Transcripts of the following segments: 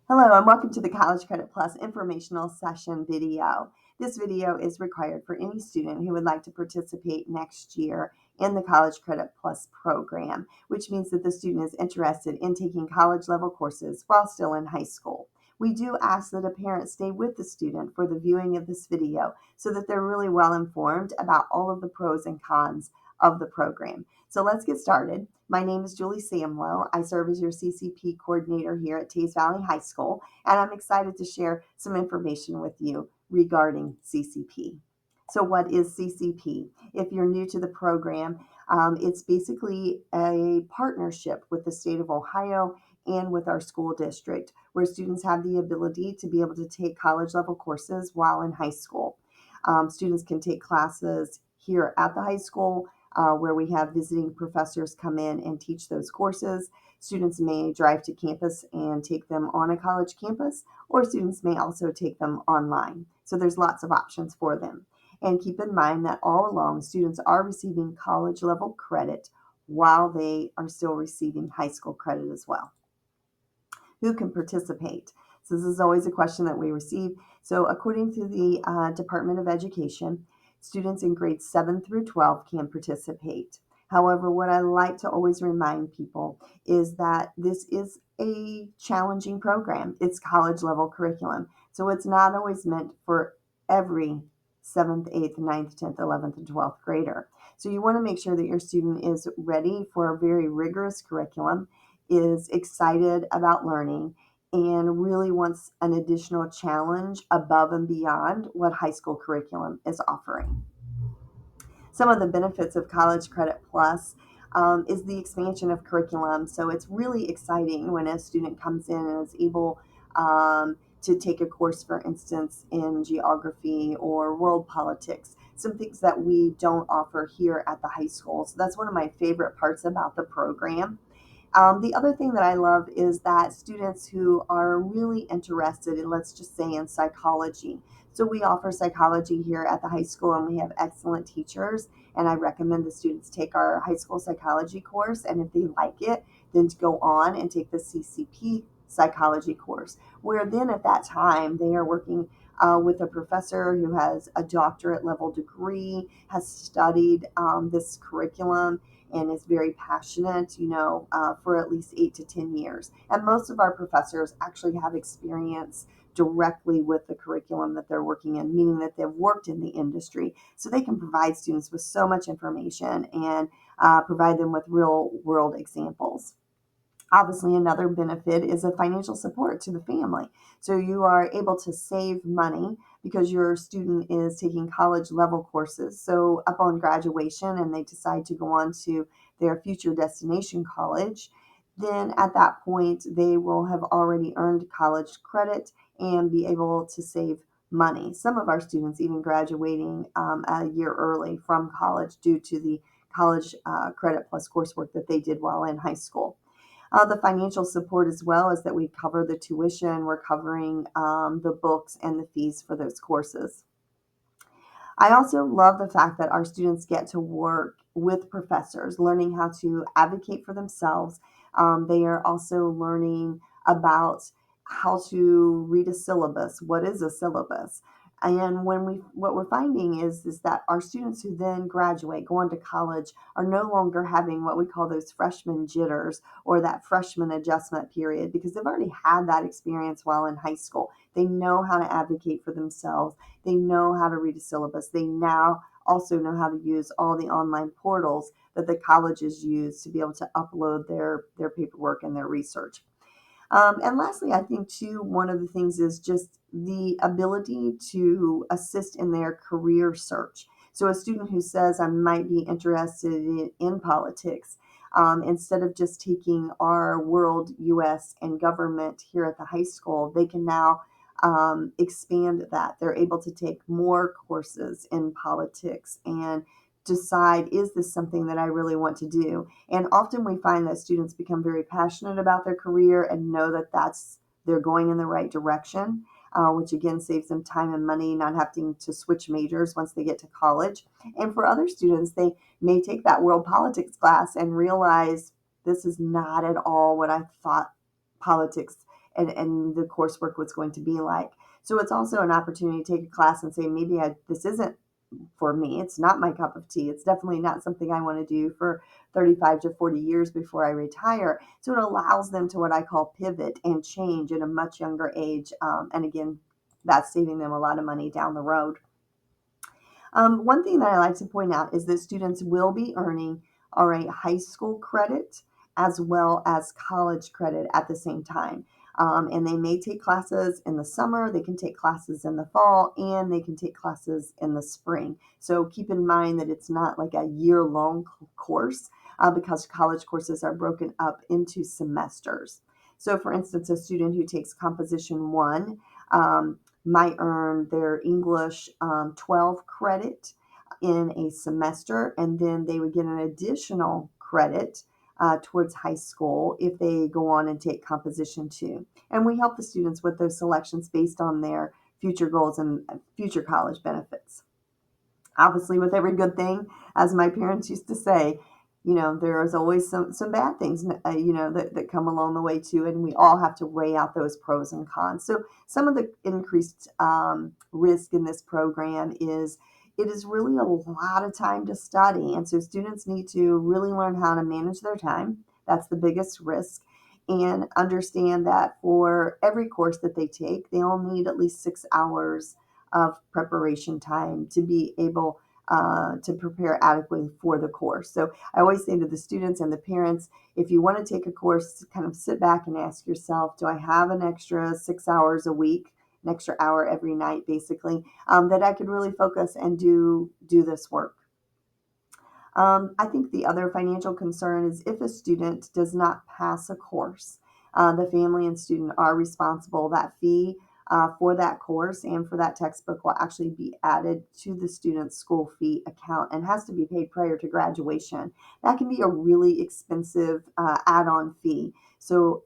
Hello and welcome to the College Credit Plus informational session video. This video is required for any student who would like to participate next year in the College Credit Plus program, which means that the student is interested in taking college level courses while still in high school. We do ask that a parent stay with the student for the viewing of this video so that they're really well informed about all of the pros and cons of the program. So let's get started. My name is Julie Samlow. I serve as your CCP coordinator here at Teays Valley High School, and I'm excited to share some information with you regarding CCP. So, what is CCP? If you're new to the program, it's basically a partnership with the state of Ohio and with our school district, where students have the ability to be able to take college level courses while in high school. Students can take classes here at the high school where we have visiting professors come in and teach those courses. Students may drive to campus and take them on a college campus, or students may also take them online. So there's lots of options for them. And keep in mind that all along, students are receiving college level credit while they are still receiving high school credit as well. Who can participate? So this is always a question that we receive. So according to the Department of Education, students in grades 7 through 12 can participate. However, what I like to always remind people is that this is a challenging program. It's college level curriculum. So it's not always meant for every 7th, 8th, ninth, 10th, 11th, and 12th grader. So you want to make sure that your student is ready for a very rigorous curriculum, is excited about learning, and really wants an additional challenge above and beyond what high school curriculum is offering. Some of the benefits of College Credit Plus is the expansion of curriculum. So it's really exciting when a student comes in and is able to take a course, for instance, in geography or world politics, some things that we don't offer here at the high school. So that's one of my favorite parts about the program. The other thing that I love is that students who are really interested in, let's just say, in psychology. So we offer psychology here at the high school, and we have excellent teachers. And I recommend the students take our high school psychology course. And if they like it, then to go on and take the CCP psychology course, where then at that time they are working with a professor who has a doctorate level degree, has studied this curriculum, and is very passionate, for at least 8 to 10 years. And most of our professors actually have experience directly with the curriculum that they're working in, meaning that they've worked in the industry. So they can provide students with so much information and provide them with real world examples. Obviously, another benefit is a financial support to the family. So you are able to save money because your student is taking college level courses. So upon graduation and they decide to go on to their future destination college, then at that point they will have already earned college credit and be able to save money. Some of our students even graduating a year early from college due to the college credit plus coursework that they did while in high school. The financial support as well is that we cover the tuition, we're covering the books and the fees for those courses. I also love the fact that our students get to work with professors, learning how to advocate for themselves. They are also learning about how to read a syllabus. What is a syllabus? And what we're finding is that our students who then graduate, go on to college, are no longer having what we call those freshman jitters or that freshman adjustment period because they've already had that experience while in high school. They know how to advocate for themselves. They know how to read a syllabus. They now also know how to use all the online portals that the colleges use to be able to upload their paperwork and their research. And lastly, I think too, one of the things is just the ability to assist in their career search. So a student who says, I might be interested in politics, instead of just taking our world, US, and government here at the high school, they can now expand that. They're able to take more courses in politics and decide, is this something that I really want to do? And often we find that students become very passionate about their career and know that they're going in the right direction, which again saves them time and money, not having to switch majors once they get to college. And for other students, they may take that world politics class and realize this is not at all what I thought politics and the coursework was going to be like. So it's also an opportunity to take a class and say, maybe this isn't for me. It's not my cup of tea. It's definitely not something I want to do for 35 to 40 years before I retire. So it allows them to what I call pivot and change at a much younger age. And again, that's saving them a lot of money down the road. One thing that I like to point out is that students will be earning RA high school credit as well as college credit at the same time. And they may take classes in the summer, they can take classes in the fall, and they can take classes in the spring. So keep in mind that it's not like a year-long course because college courses are broken up into semesters. So, for instance, a student who takes Composition 1 might earn their English 12 credit in a semester, and then they would get an additional credit towards high school if they go on and take Composition 2. And we help the students with those selections based on their future goals and future college benefits. Obviously, with every good thing, as my parents used to say, there is always some bad things, that come along the way too, and we all have to weigh out those pros and cons. So some of the increased risk in this program is it is really a lot of time to study, and so students need to really learn how to manage their time. That's the biggest risk. And understand that for every course that they take, they'll need at least 6 hours of preparation time to be able to prepare adequately for the course. So I always say to the students and the parents, if you want to take a course, kind of sit back and ask yourself, do I have an extra 6 hours a week, an extra hour every night, basically, that I could really focus and do this work? I think the other financial concern is if a student does not pass a course, the family and student are responsible. That fee for that course and for that textbook will actually be added to the student's school fee account and has to be paid prior to graduation. That can be a really expensive add-on fee. So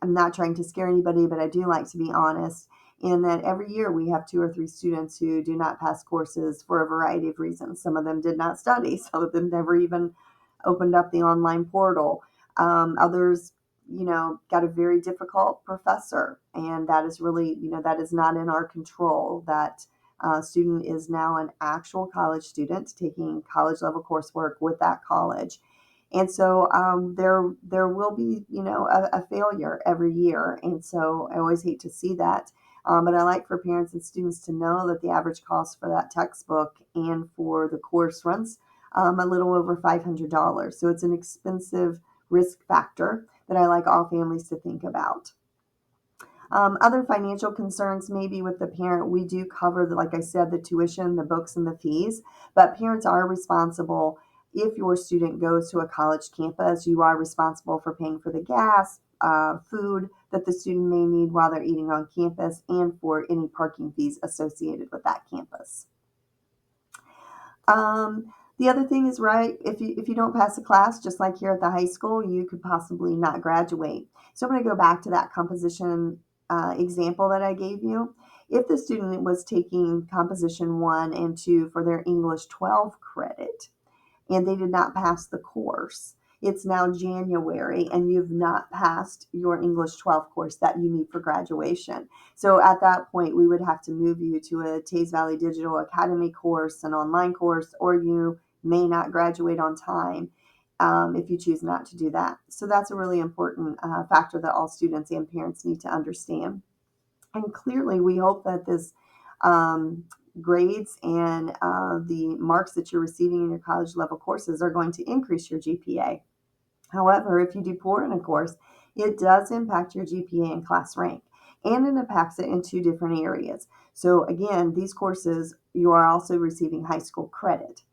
I'm not trying to scare anybody, but I do like to be honest in that every year we have 2 or 3 students who do not pass courses for a variety of reasons. Some of them did not study, some of them never even opened up the online portal. Others, got a very difficult professor, and that is really, that is not in our control. That student is now an actual college student taking college level coursework with that college. And so there will be, a failure every year. And so I always hate to see that. But I like for parents and students to know that the average cost for that textbook and for the course runs a little over $500. So it's an expensive risk factor that I like all families to think about. Other financial concerns, maybe with the parent, we do cover, like I said, the tuition, the books, and the fees, but parents are responsible. If your student goes to a college campus, you are responsible for paying for the gas, food that the student may need while they're eating on campus, and for any parking fees associated with that campus. The other thing is, right, if you don't pass a class, just like here at the high school, you could possibly not graduate. So I'm going to go back to that composition example that I gave you. If the student was taking Composition 1 and 2 for their English 12 credit, and they did not pass the course. It's now January and you've not passed your English 12 course that you need for graduation. So at that point, we would have to move you to a Tays Valley Digital Academy course, an online course, or you may not graduate on time if you choose not to do that. So that's a really important factor that all students and parents need to understand. And clearly, we hope that this um, grades and the marks that you're receiving in your college level courses are going to increase your GPA. However, if you do poor in a course, it does impact your GPA and class rank, and it impacts it in 2 different areas. So again, these courses, you are also receiving high school credit.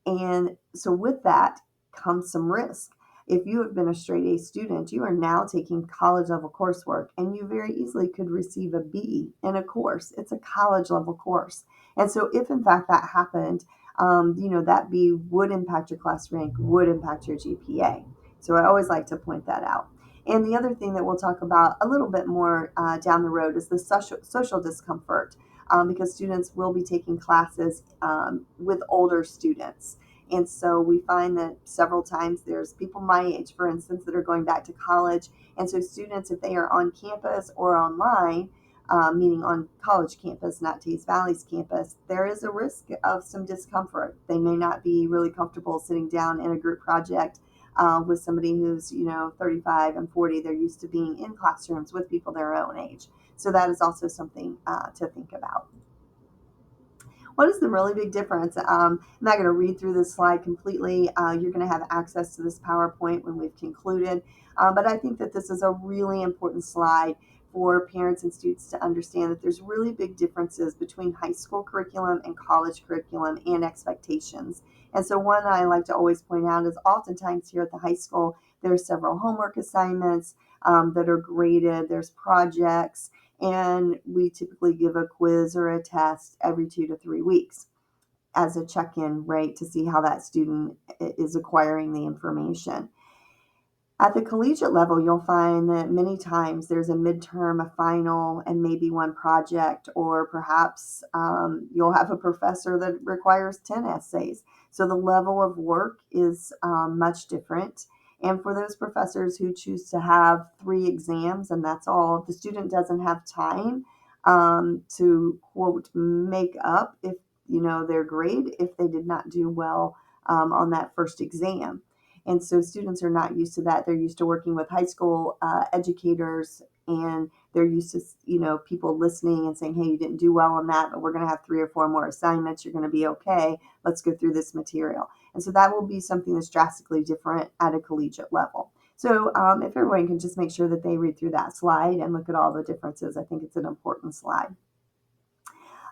And so with that comes some risk. If you have been a straight A student, you are now taking college level coursework and you very easily could receive a B in a course. It's a college level course. And so if in fact that happened, that B would impact your class rank, would impact your GPA. So I always like to point that out. And the other thing that we'll talk about a little bit more down the road is the social discomfort, because students will be taking classes with older students. And so we find that several times there's people my age, for instance, that are going back to college. And so students, if they are on campus or online, meaning on college campus, not Tees Valley's campus, there is a risk of some discomfort. They may not be really comfortable sitting down in a group project with somebody who's, 35 and 40. They're used to being in classrooms with people their own age. So that is also something to think about. What is the really big difference? I'm not going to read through this slide completely. You're going to have access to this PowerPoint when we've concluded. But I think that this is a really important slide for parents and students to understand that there's really big differences between high school curriculum and college curriculum and expectations. And so one I like to always point out is oftentimes here at the high school, there are several homework assignments that are graded, there's projects, and we typically give a quiz or a test every 2 to 3 weeks as a check-in, right, to see how that student is acquiring the information. At the collegiate level, you'll find that many times there's a midterm, a final, and maybe one project, or perhaps you'll have a professor that requires 10 essays. So the level of work is much different. And for those professors who choose to have 3 exams and that's all, the student doesn't have time to, quote, make up if, their grade if they did not do well on that first exam. And so students are not used to that. They're used to working with high school educators, and they're used to, people listening and saying, hey, you didn't do well on that, but we're going to have 3 or 4 more assignments. You're going to be okay. Let's go through this material. And so that will be something that's drastically different at a collegiate level. So if everyone can just make sure that they read through that slide and look at all the differences, I think it's an important slide.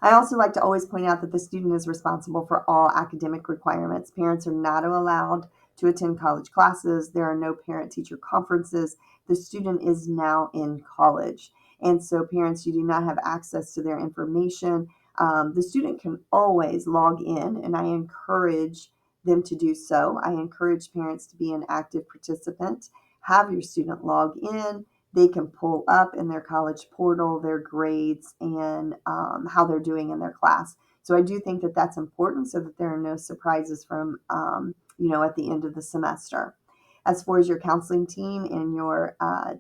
I also like to always point out that the student is responsible for all academic requirements. Parents are not allowed to attend college classes. There are no parent-teacher conferences. The student is now in college. And so parents, you do not have access to their information. The student can always log in, and I encourage them to do so. I encourage parents to be an active participant. Have your student log in. They can pull up in their college portal their grades and how they're doing in their class. So I do think that that's important so that there are no surprises from, at the end of the semester. As far as your counseling team and your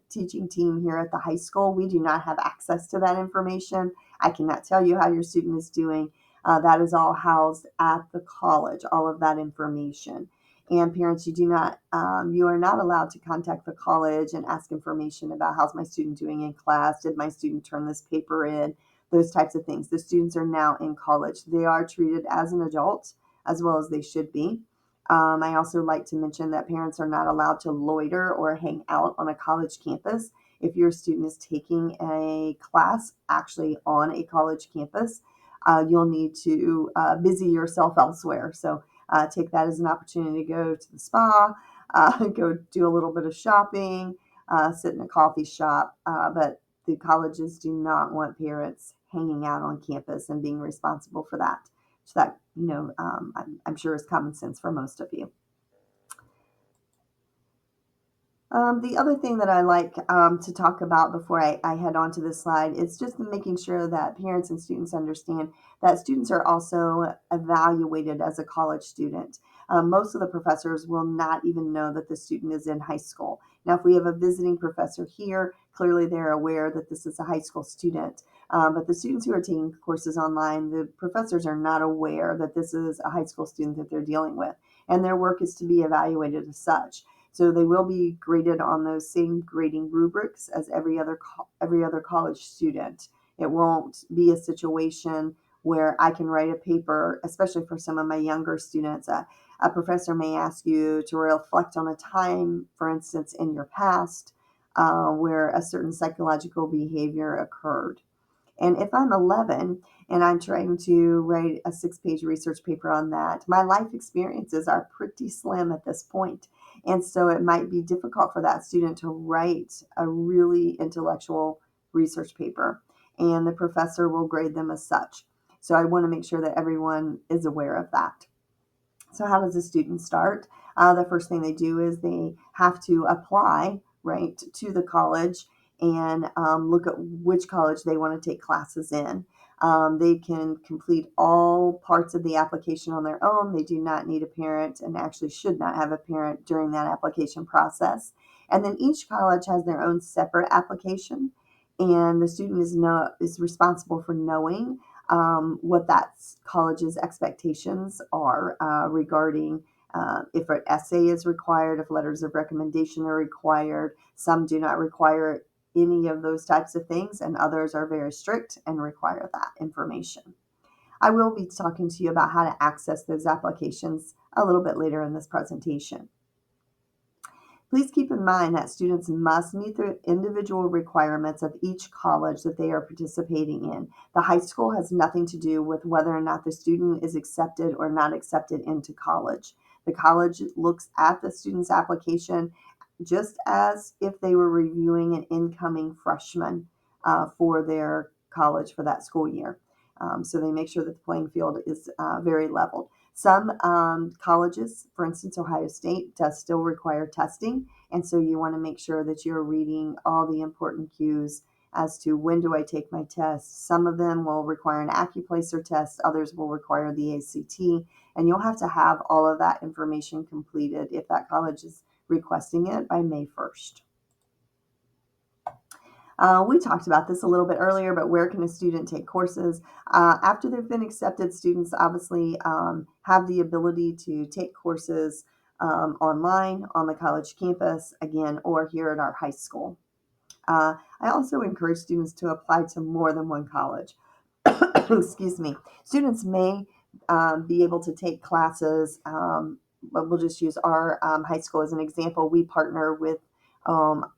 teaching team here at the high school, we do not have access to that information. I cannot tell you how your student is doing. That is all housed at the college, all of that information. And parents, you are not allowed to contact the college and ask information about how's my student doing in class, did my student turn this paper in, those types of things. The students are now in college. They are treated as an adult as well as they should be. I also like to mention that parents are not allowed to loiter or hang out on a college campus. If your student is taking a class actually on a college campus, you'll need to busy yourself elsewhere. So take that as an opportunity to go to the spa, go do a little bit of shopping, sit in a coffee shop. But the colleges do not want parents hanging out on campus and being responsible for that. So that, I'm sure is common sense for most of you. The other thing that I like to talk about before I head on to this slide is just making sure that parents and students understand that students are also evaluated as a college student. Most of the professors will not even know that the student is in high school. Now, if we have a visiting professor here, clearly they're aware that this is a high school student. But the students who are taking courses online, the professors are not aware that this is a high school student that they're dealing with, and their work is to be evaluated as such. So they will be graded on those same grading rubrics as every other college student. It won't be a situation where I can write a paper, especially for some of my younger students. A professor may ask you to reflect on a time, for instance, in your past where a certain psychological behavior occurred. And if I'm 11 and I'm trying to write a 6-page research paper on that, my life experiences are pretty slim at this point. And so it might be difficult for that student to write a really intellectual research paper, and the professor will grade them as such. So I want to make sure that everyone is aware of that. So how does a student start? The first thing they do is they have to apply, right, to the college and look at which college they want to take classes in. They can complete all parts of the application on their own. They do not need a parent and actually should not have a parent during that application process. And then each college has their own separate application, and the student is responsible for knowing what that college's expectations are regarding if an essay is required, if letters of recommendation are required. Some do not require any of those types of things, and others are very strict and require that information. I will be talking to you about how to access those applications a little bit later in this presentation. Please keep in mind that students must meet the individual requirements of each college that they are participating in. The high school has nothing to do with whether or not the student is accepted or not accepted into college. The college looks at the student's application just as if they were reviewing an incoming freshman for their college for that school year. So they make sure that the playing field is very leveled. Some colleges, for instance, Ohio State, does still require testing. And so you want to make sure that you're reading all the important cues as to when do I take my test. Some of them will require an AccuPlacer test, others will require the ACT, and you'll have to have all of that information completed if that college is requesting it by May 1st. We talked about this a little bit earlier, but where can a student take courses? After they've been accepted, students obviously have the ability to take courses online on the college campus, again, or here at our high school. I also encourage students to apply to more than one college. Excuse me. Students may be able to take classes, but we'll just use our high school as an example. We partner with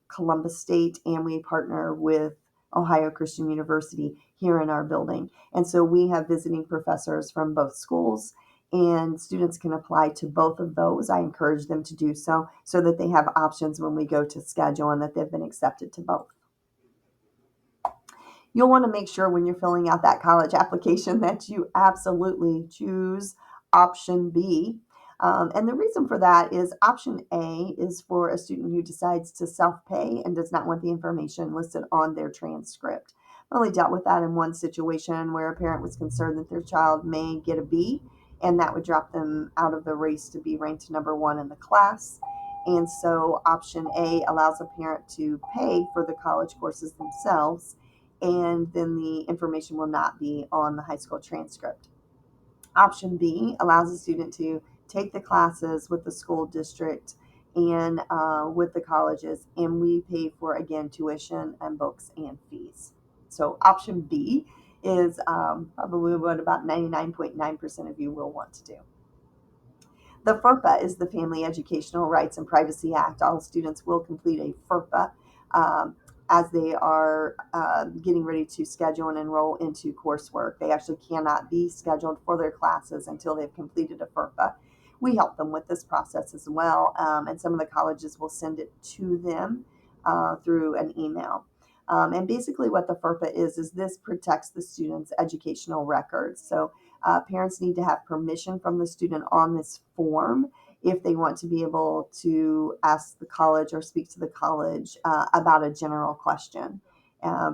Columbus State, and we partner with Ohio Christian University here in our building. And so we have visiting professors from both schools, and students can apply to both of those. I encourage them to do so that they have options when we go to schedule and that they've been accepted to both. You'll want to make sure when you're filling out that college application that you absolutely choose option B. And the reason for that is option A is for a student who decides to self-pay and does not want the information listed on their transcript. I only dealt with that in one situation where a parent was concerned that their child may get a B, and that would drop them out of the race to be ranked number one in the class. And so option A allows a parent to pay for the college courses themselves, and then the information will not be on the high school transcript. Option B allows a student to take the classes with the school district and with the colleges, and we pay for, again, tuition and books and fees. So option B is probably what about 99.9% of you will want to do. The FERPA is the Family Educational Rights and Privacy Act. All students will complete a FERPA as they are getting ready to schedule and enroll into coursework. They actually cannot be scheduled for their classes until they've completed a FERPA. We help them with this process as well, and some of the colleges will send it to them through an email. And basically what the FERPA is this protects the student's educational records. So parents need to have permission from the student on this form if they want to be able to ask the college or speak to the college about a general question.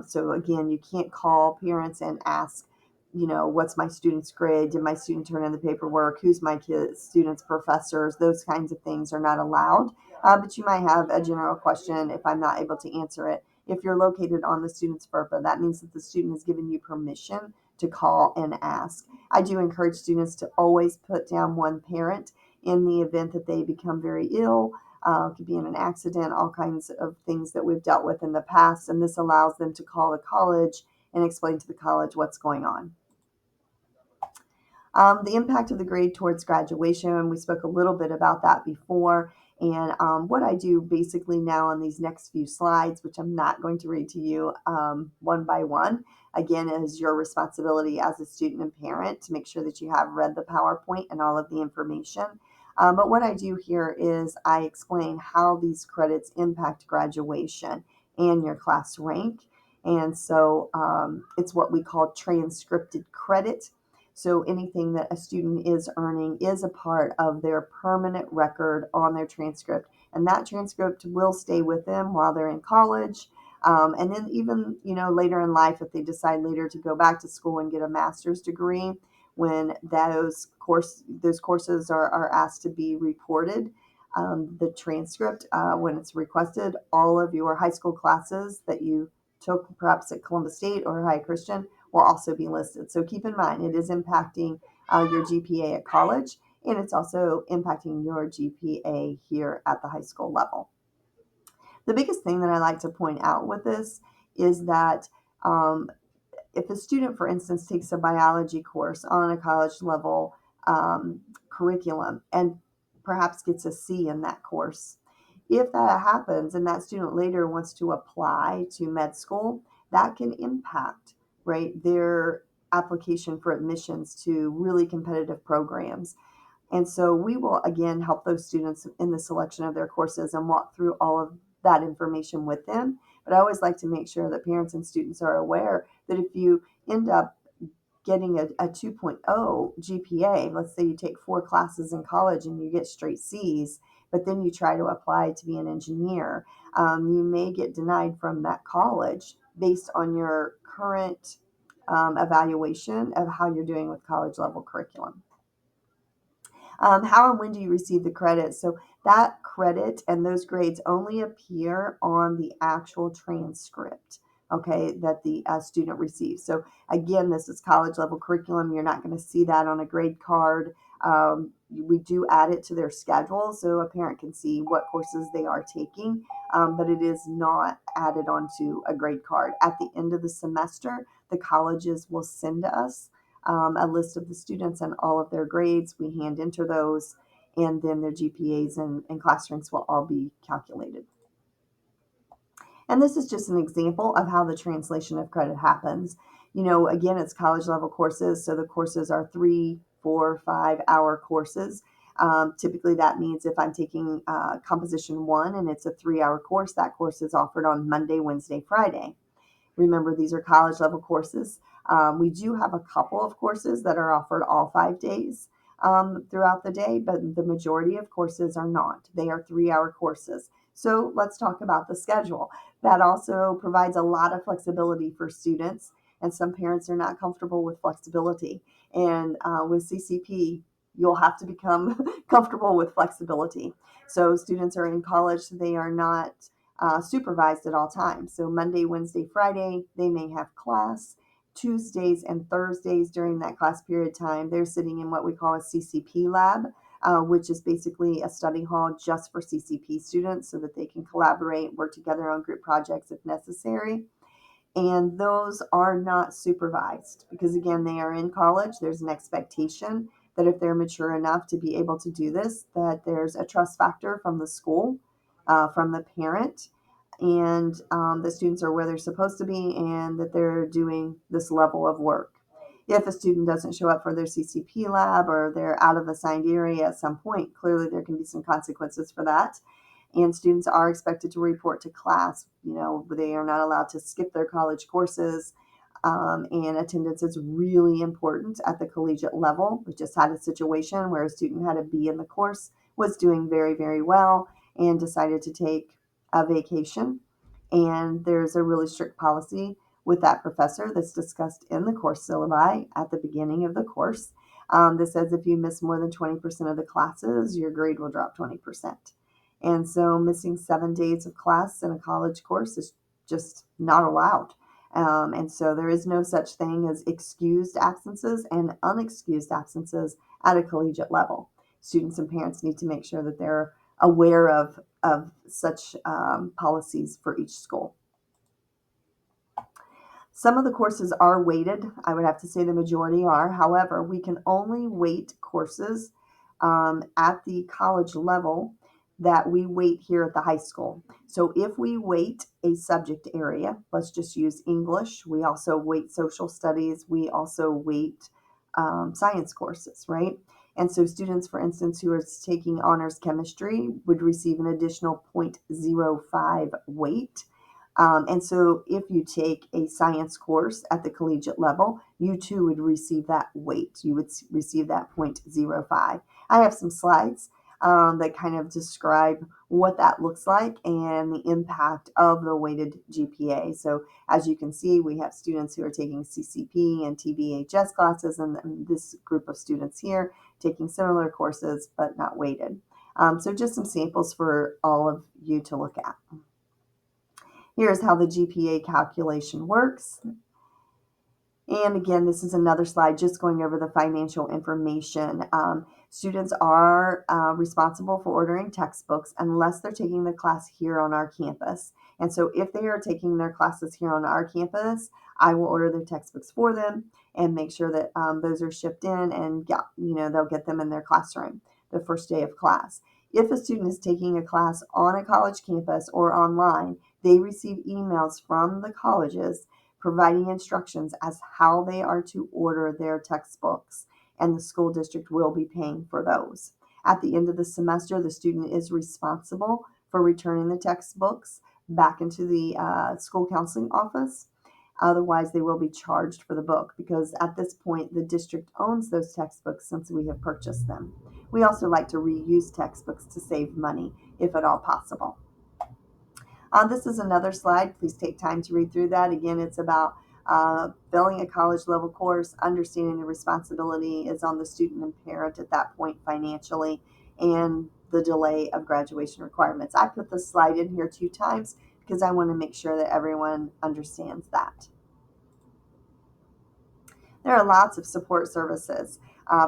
So again, you can't call parents and ask, what's my student's grade? Did my student turn in the paperwork? Who's my student's professors? Those kinds of things are not allowed. But you might have a general question if I'm not able to answer it. If you're located on the student's FERPA, that means that the student has given you permission to call and ask. I do encourage students to always put down one parent in the event that they become very ill. Could be in an accident, all kinds of things that we've dealt with in the past, and this allows them to call the college and explain to the college what's going on. The impact of the grade towards graduation, we spoke a little bit about that before. And what I do basically now on these next few slides, which I'm not going to read to you one by one, again, is your responsibility as a student and parent to make sure that you have read the PowerPoint and all of the information. But what I do here is I explain how these credits impact graduation and your class rank. And so it's what we call transcripted credit. So anything that a student is earning is a part of their permanent record on their transcript. And that transcript will stay with them while they're in college. And then even, later in life, if they decide later to go back to school and get a master's degree, when those courses are asked to be reported, the transcript, when it's requested, all of your high school classes that you took perhaps at Columbus State or High Christian will also be listed. So keep in mind, it is impacting your GPA at college, and it's also impacting your GPA here at the high school level. The biggest thing that I like to point out with this is that um, if a student, for instance, takes a biology course on a college level curriculum and perhaps gets a C in that course, if that happens and that student later wants to apply to med school, that can impact, right, their application for admissions to really competitive programs. And so we will again help those students in the selection of their courses and walk through all of that information with them. But I always like to make sure that parents and students are aware that if you end up getting a 2.0 GPA, let's say you take 4 classes in college and you get straight C's, but then you try to apply to be an engineer, you may get denied from that college based on your current evaluation of how you're doing with college level curriculum. How and when do you receive the credit? So that credit and those grades only appear on the actual transcript, okay, that the student receives. So again, this is college level curriculum. You're not going to see that on a grade card. We do add it to their schedule so a parent can see what courses they are taking, but it is not added onto a grade card. At the end of the semester, the colleges will send us a list of the students and all of their grades. We hand enter those, and then their GPAs and class ranks will all be calculated. And this is just an example of how the translation of credit happens. Again, it's college level courses, so the courses are 3, 4, 5 hour courses. Typically, that means if I'm taking Composition 1 and it's a 3 hour course, that course is offered on Monday, Wednesday, Friday. Remember, these are college level courses. We do have a couple of courses that are offered all 5 days throughout the day, but the majority of courses are not. They are 3 hour courses. So let's talk about the schedule. That also provides a lot of flexibility for students, and some parents are not comfortable with flexibility. And with CCP, you'll have to become comfortable with flexibility. So students are in college, so they are not supervised at all times. So Monday, Wednesday, Friday, they may have class. Tuesdays and Thursdays during that class period time, they're sitting in what we call a CCP lab, which is basically a study hall just for CCP students so that they can collaborate, work together on group projects if necessary. And those are not supervised because, again, they are in college. There's an expectation that if they're mature enough to be able to do this, that there's a trust factor from the school, from the parent, and the students are where they're supposed to be and that they're doing this level of work. If a student doesn't show up for their CCP lab or they're out of assigned area at some point, clearly there can be some consequences for that. And students are expected to report to class. They are not allowed to skip their college courses. And attendance is really important at the collegiate level. We just had a situation where a student had a B in the course, was doing very, very well, and decided to take a vacation. And there's a really strict policy with that professor that's discussed in the course syllabi at the beginning of the course that says if you miss more than 20% of the classes, your grade will drop 20%. And so missing 7 days of class in a college course is just not allowed. And so there is no such thing as excused absences and unexcused absences at a collegiate level. Students and parents need to make sure that they're aware of such policies for each school. Some of the courses are weighted. I would have to say the majority are. However, we can only weight courses at the college level that we weight here at the high school. So if we weight a subject area, let's just use English. We also weight social studies. We also weight science courses, right? And so students, for instance, who are taking honors chemistry would receive an additional 0.05 weight. And so if you take a science course at the collegiate level, you too would receive that weight. You would receive that 0.05. I have some slides that kind of describe what that looks like and the impact of the weighted GPA. So as you can see, we have students who are taking CCP and TBHS classes, and this group of students here taking similar courses but not weighted. So just some samples for all of you to look at. Here's how the GPA calculation works. And again, this is another slide just going over the financial information. Students are responsible for ordering textbooks unless they're taking the class here on our campus. And so if they are taking their classes here on our campus, I will order their textbooks for them and make sure that those are shipped in, and they'll get them in their classroom the first day of class. If a student is taking a class on a college campus or online, they receive emails from the colleges providing instructions as how they are to order their textbooks, and the school district will be paying for those. At the end of the semester, the student is responsible for returning the textbooks back into the school counseling office. Otherwise, they will be charged for the book, because at this point, the district owns those textbooks since we have purchased them. We also like to reuse textbooks to save money if at all possible. This is another slide. Please take time to read through that. Again, it's about filling a college level course, understanding the responsibility is on the student and parent at that point financially, and the delay of graduation requirements. I put this slide in here 2 times because I want to make sure that everyone understands that. There are lots of support services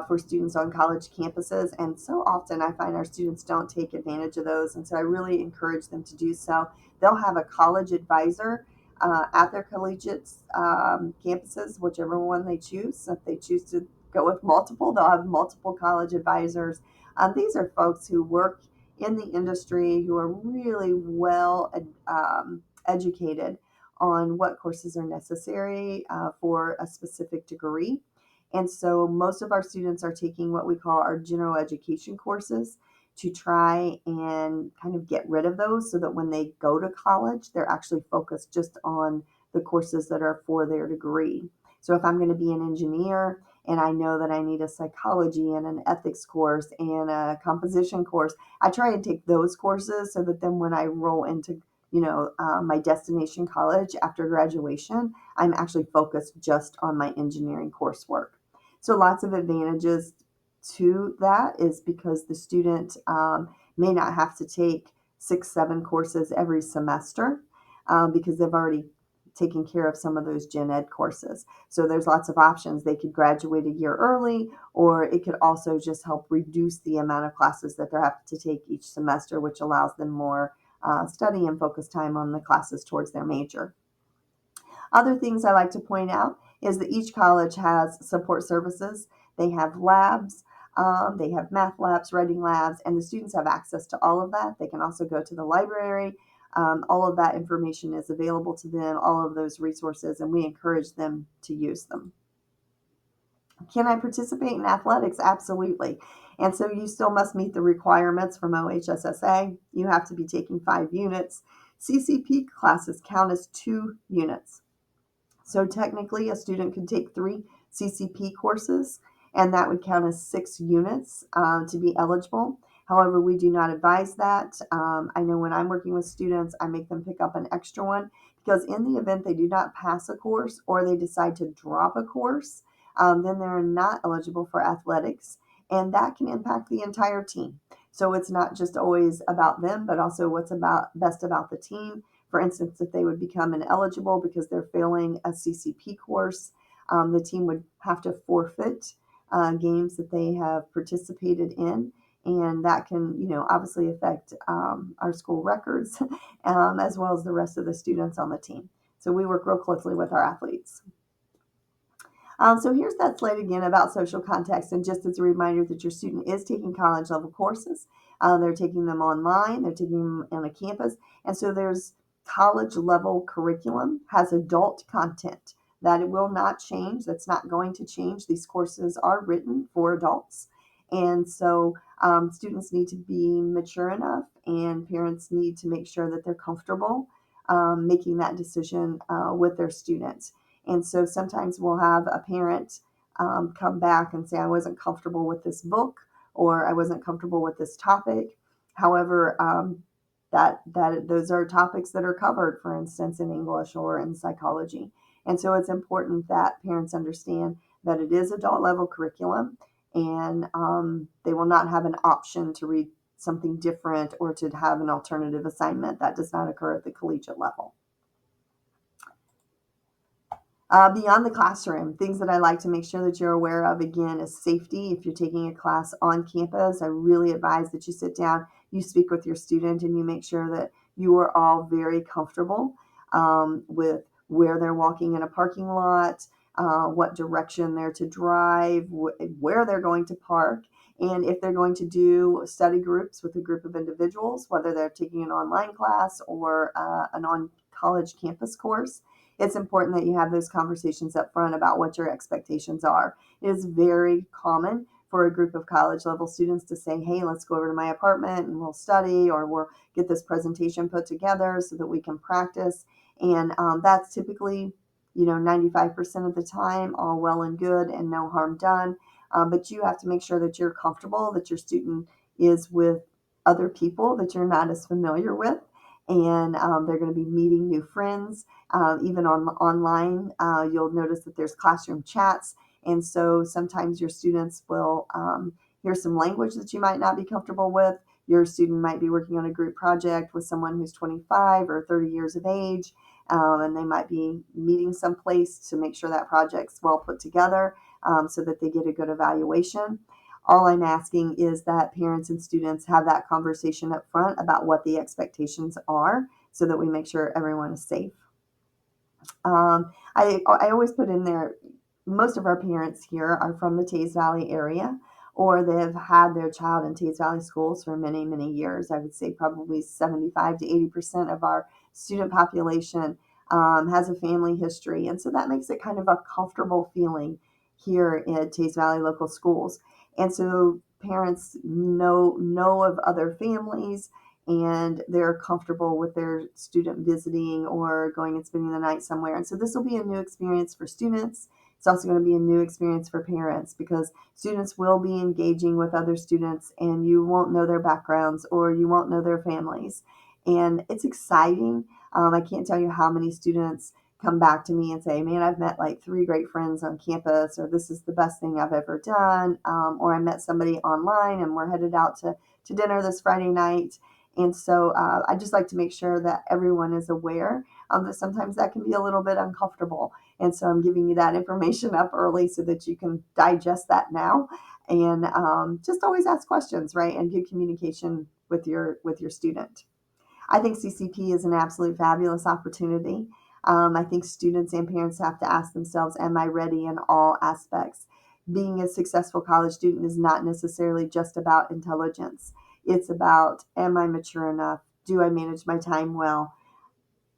for students on college campuses, and so often I find our students don't take advantage of those, and so I really encourage them to do so. They'll have a college advisor at their collegiate campuses, whichever one they choose. If they choose to go with multiple, they'll have multiple college advisors. These are folks who work in the industry, who are really well educated on what courses are necessary for a specific degree. And so most of our students are taking what we call our general education courses to try and kind of get rid of those so that when they go to college, they're actually focused just on the courses that are for their degree. So if I'm going to be an engineer and I know that I need a psychology and an ethics course and a composition course, I try and take those courses so that then when I roll into my destination college after graduation, I'm actually focused just on my engineering coursework. So lots of advantages to that is because the student may not have to take 6, 7 courses every semester because they've already taken care of some of those gen ed courses. So there's lots of options. They could graduate a year early, or it could also just help reduce the amount of classes that they have to take each semester, which allows them more study and focus time on the classes towards their major. Other things I like to point out is that each college has support services. They have labs, they have math labs, writing labs, and the students have access to all of that. They can also go to the library. All of that information is available to them, all of those resources, and we encourage them to use them. Can I participate in athletics? Absolutely. And so you still must meet the requirements from OHSSA. You have to be taking 5 units. CCP classes count as 2 units. So technically, a student could take 3 CCP courses, and that would count as 6 units to be eligible. However, we do not advise that. I know when I'm working with students, I make them pick up an extra one because in the event they do not pass a course or they decide to drop a course, then they're not eligible for athletics, and that can impact the entire team. So it's not just always about them, but also what's best about the team. For instance, if they would become ineligible because they're failing a CCP course, the team would have to forfeit games that they have participated in, and that can, obviously affect our school records as well as the rest of the students on the team. So we work real closely with our athletes. So here's that slide again about social context, and just as a reminder that your student is taking college level courses. They're taking them online, they're taking them on a campus, and so there's college level curriculum has adult content that it will not change. That's not going to change. These courses are written for adults, and so students need to be mature enough, and parents need to make sure that they're comfortable making that decision with their students. And so sometimes we'll have a parent come back and say, I wasn't comfortable with this book, or I wasn't comfortable with this topic. However, that those are topics that are covered, for instance, in English or in psychology. And so it's important that parents understand that it is adult level curriculum, and they will not have an option to read something different or to have an alternative assignment. That does not occur at the collegiate level. Beyond the classroom, things that I like to make sure that you're aware of, again, is safety. If you're taking a class on campus, I really advise that you sit down, you speak with your student, and you make sure that you are all very comfortable with where they're walking in a parking lot, what direction they're to drive, where they're going to park, and if they're going to do study groups with a group of individuals, whether they're taking an online class or an on college campus course. It's important that you have those conversations up front about what your expectations are. It is very common for a group of college level students to say, hey, let's go over to my apartment and we'll study, or we'll get this presentation put together so that we can practice. And that's typically, 95% of the time, all well and good and no harm done. But you have to make sure that you're comfortable, that your student is with other people that you're not as familiar with, and they're going to be meeting new friends. Even online, you'll notice that there's classroom chats, and so sometimes your students will hear some language that you might not be comfortable with. Your student might be working on a group project with someone who's 25 or 30 years of age, and they might be meeting someplace to make sure that project's well put together, so that they get a good evaluation. All I'm asking is that parents and students have that conversation up front about what the expectations are so that we make sure everyone is safe. I always put in there, most of our parents here are from the Teays Valley area, or they've had their child in Teays Valley schools for many, many years. I would say probably 75 to 80% of our student population has a family history. And so that makes it kind of a comfortable feeling here at Teays Valley local schools. And so parents know of other families, and they're comfortable with their student visiting or going and spending the night somewhere. And so this will be a new experience for students. It's also going to be a new experience for parents, because students will be engaging with other students and you won't know their backgrounds or you won't know their families. And it's exciting. I can't tell you how many students come back to me and say, man, I've met like 3 great friends on campus, or this is the best thing I've ever done, or I met somebody online and we're headed out to dinner this Friday night. And so I just like to make sure that everyone is aware that sometimes that can be a little bit uncomfortable. And so I'm giving you that information up early so that you can digest that now, and just always ask questions, right? And good communication with your student. I think CCP is an absolute fabulous opportunity. I think students and parents have to ask themselves, am I ready in all aspects? Being a successful college student is not necessarily just about intelligence. It's about, am I mature enough? Do I manage my time well?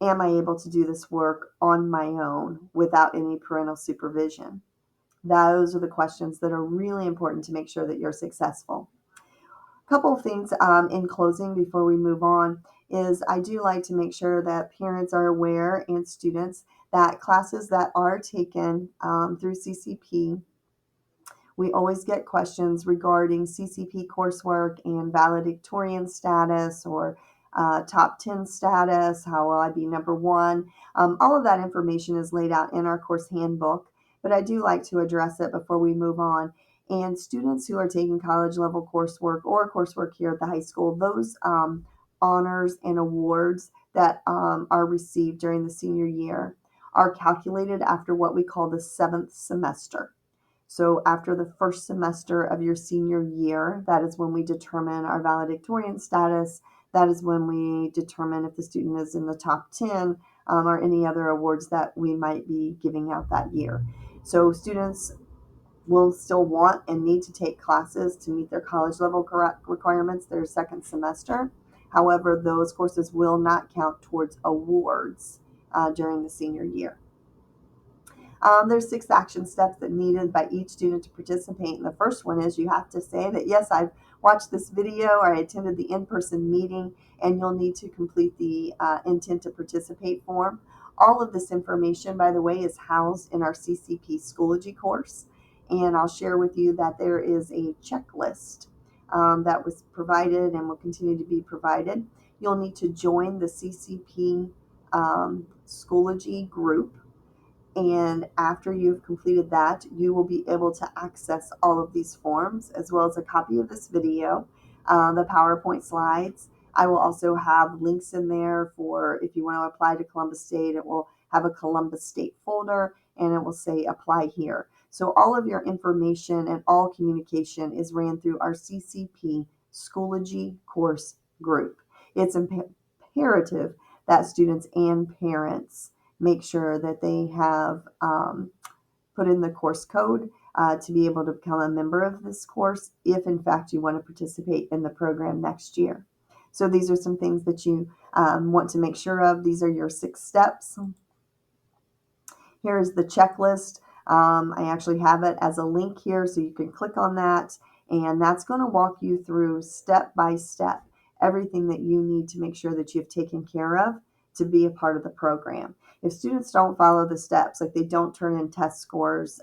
Am I able to do this work on my own without any parental supervision? Those are the questions that are really important to make sure that you're successful. A couple of things in closing before we move on is I do like to make sure that parents are aware, and students, that classes that are taken through CCP, we always get questions regarding CCP coursework and valedictorian status, or top 10 status. How will I be number one? All of that information is laid out in our course handbook, but I do like to address it before we move on. And students who are taking college level coursework or coursework here at the high school, those honors and awards that are received during the senior year are calculated after what we call the 7th semester. So after the first semester of your senior year, that is when we determine our valedictorian status. That is when we determine if the student is in the top 10, or any other awards that we might be giving out that year. So students will still want and need to take classes to meet their college level requirements their second semester. However, those courses will not count towards awards during the senior year. There's 6 action steps that needed by each student to participate. And the first one is you have to say that, yes, I've watched this video or I attended the in-person meeting, and you'll need to complete the intent to participate form. All of this information, by the way, is housed in our CCP Schoology course. And I'll share with you that there is a checklist that was provided and will continue to be provided. You'll need to join the CCP Schoology group, and after you've completed that, you will be able to access all of these forms as well as a copy of this video, the PowerPoint slides. I will also have links in there for if you want to apply to Columbus State. It will have a Columbus State folder and it will say apply here. So all of your information and all communication is ran through our CCP Schoology course group. It's imperative that students and parents make sure that they have put in the course code to be able to become a member of this course if in fact you want to participate in the program next year. So these are some things that you want to make sure of. These are your 6 steps. Here is the checklist. I actually have it as a link here, so you can click on that, and that's going to walk you through step by step everything that you need to make sure that you've taken care of to be a part of the program. If students don't follow the steps, like they don't turn in test scores,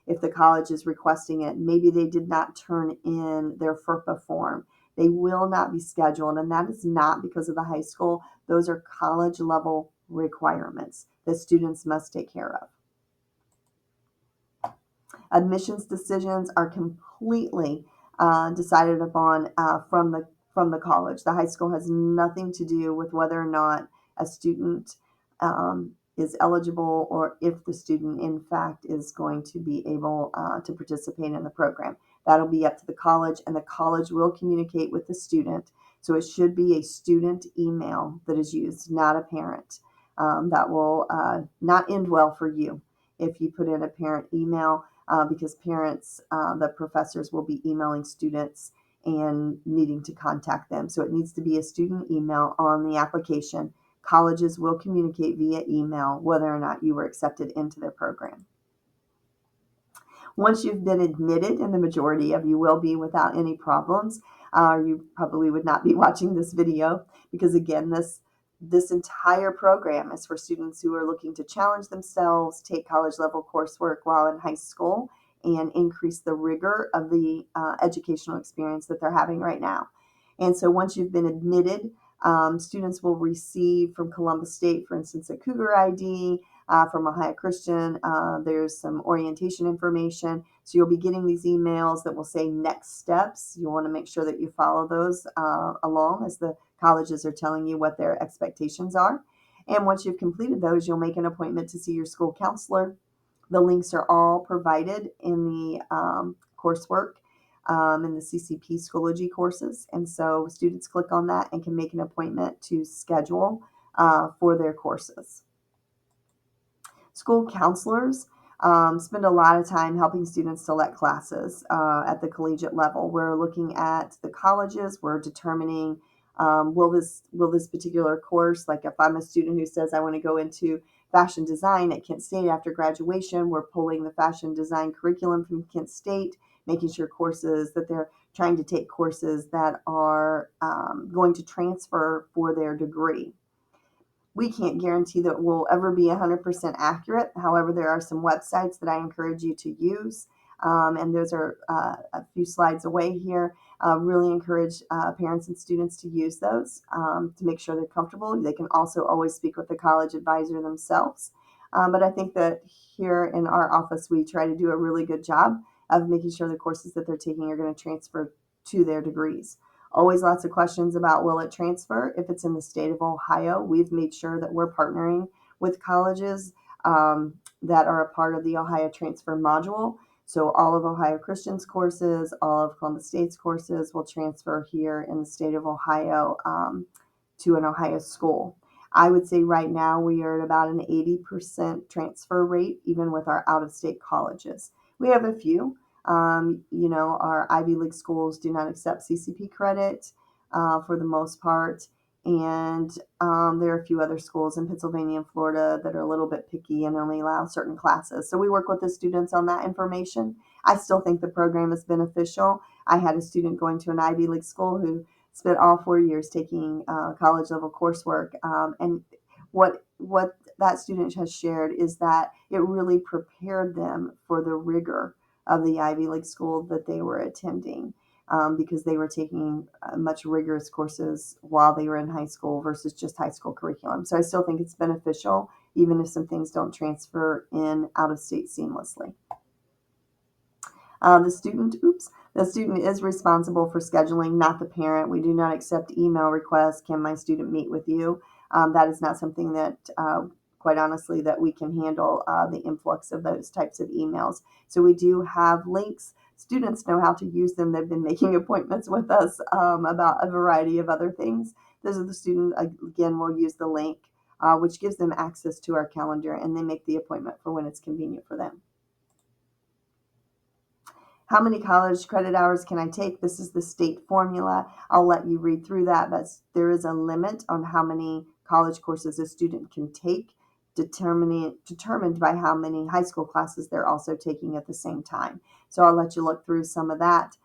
if the college is requesting it, maybe they did not turn in their FERPA form, they will not be scheduled, and that is not because of the high school. Those are college level requirements that students must take care of. Admissions decisions are completely decided upon from the college. The high school has nothing to do with whether or not a student is eligible or if the student in fact is going to be able to participate in the program. That'll be up to the college, and the college will communicate with the student. So it should be a student email that is used, not a parent. That will not end well for you if you put in a parent email, because parents, the professors will be emailing students and needing to contact them. So it needs to be a student email on the application. Colleges will communicate via email whether or not you were accepted into their program. Once you've been admitted, and the majority of you will be without any problems, you probably would not be watching this video because, again, this entire program is for students who are looking to challenge themselves, take college level coursework while in high school, and increase the rigor of the educational experience that they're having right now. And so once you've been admitted, students will receive from Columbus State, for instance, a Cougar ID. From Ohio Christian, there's some orientation information. So you'll be getting these emails that will say next steps. You want to make sure that you follow those along as the colleges are telling you what their expectations are. And once you've completed those, you'll make an appointment to see your school counselor. The links are all provided in the coursework in the CCP Schoology courses. And so students click on that and can make an appointment to schedule for their courses. School counselors spend a lot of time helping students select classes at the collegiate level. We're looking at the colleges. We're determining will this particular course, like if I'm a student who says I want to go into fashion design at Kent State after graduation, we're pulling the fashion design curriculum from Kent State, making sure courses that they're trying to take courses that are going to transfer for their degree. We can't guarantee that we'll ever be 100% accurate. However, there are some websites that I encourage you to use, and those are a few slides away here. Really encourage parents and students to use those to make sure they're comfortable. They can also always speak with the college advisor themselves. But I think that here in our office, we try to do a really good job of making sure the courses that they're taking are going to transfer to their degrees. Always lots of questions about will it transfer if it's in the state of Ohio. We've made sure that we're partnering with colleges that are a part of the Ohio Transfer Module. So all of Ohio Christian's courses, all of Columbus State's courses will transfer here in the state of Ohio to an Ohio school. I would say right now we are at about an 80% transfer rate, even with our out-of-state colleges. We have a few. Our Ivy League schools do not accept CCP credit for the most part. And there are a few other schools in Pennsylvania and Florida that are a little bit picky and only allow certain classes. So we work with the students on that information. I still think the program is beneficial. I had a student going to an Ivy League school who spent all 4 years taking college level coursework. And what that student has shared is that it really prepared them for the rigor of the Ivy League school that they were attending. because they were taking much rigorous courses while they were in high school versus just high school curriculum. So I still think it's beneficial, even if some things don't transfer in out of state seamlessly. The student is responsible for scheduling, not the parent. We do not accept email requests. Can my student meet with you? That is not something that, quite honestly, that we can handle the influx of those types of emails. So we do have links. Students know how to use them. They've been making appointments with us about a variety of other things. Those are the students, again, will use the link, which gives them access to our calendar, and they make the appointment for when it's convenient for them. How many college credit hours can I take? This is the state formula. I'll let you read through that, but there is a limit on how many college courses a student can take, determined by how many high school classes they're also taking at the same time. So I'll let you look through some of that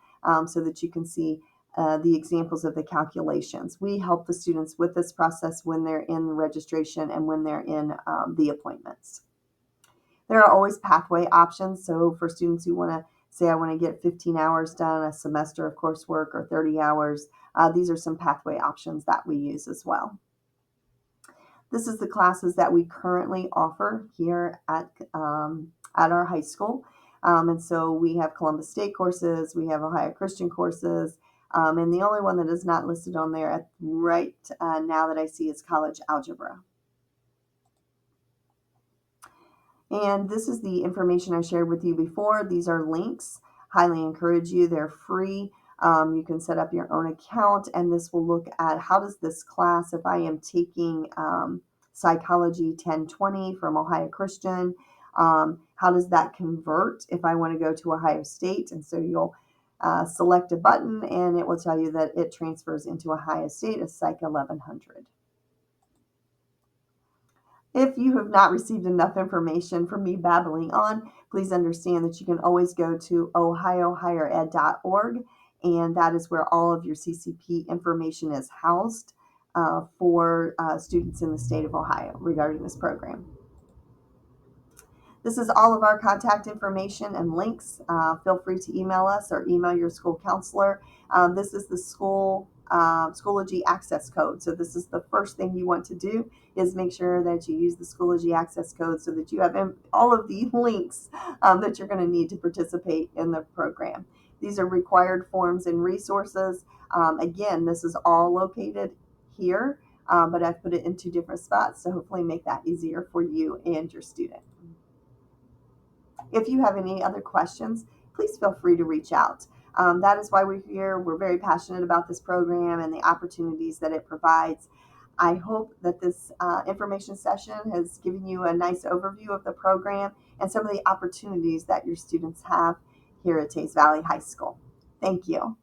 so that you can see the examples of the calculations. We help the students with this process when they're in registration and when they're in the appointments. There are always pathway options. So for students who want to say, I want to get 15 hours done, a semester of coursework, or 30 hours, these are some pathway options that we use as well. This is the classes that we currently offer here at our high school. And so we have Columbus State courses, we have Ohio Christian courses, and the only one that is not listed on there right now that I see is college algebra. And this is the information I shared with you before. These are links. Highly encourage you. They're free. You can set up your own account, and this will look at how does this class, if I am taking Psychology 1020 from Ohio Christian, how does that convert if I want to go to Ohio State? And so you'll select a button, and it will tell you that it transfers into Ohio State as Psych 1100. If you have not received enough information from me babbling on, please understand that you can always go to ohiohighered.org, and that is where all of your CCP information is housed for students in the state of Ohio regarding this program. This is all of our contact information and links. Feel free to email us or email your school counselor. This is the Schoology access code. So this is the first thing you want to do is make sure that you use the Schoology access code so that you have all of the links that you're going to need to participate in the program. These are required forms and resources. Again, this is all located here, but I've put it in 2 different spots to hopefully make that easier for you and your student. If you have any other questions, please feel free to reach out. That is why we're here. We're very passionate about this program and the opportunities that it provides. I hope that this information session has given you a nice overview of the program and some of the opportunities that your students have here at Teays Valley High School. Thank you.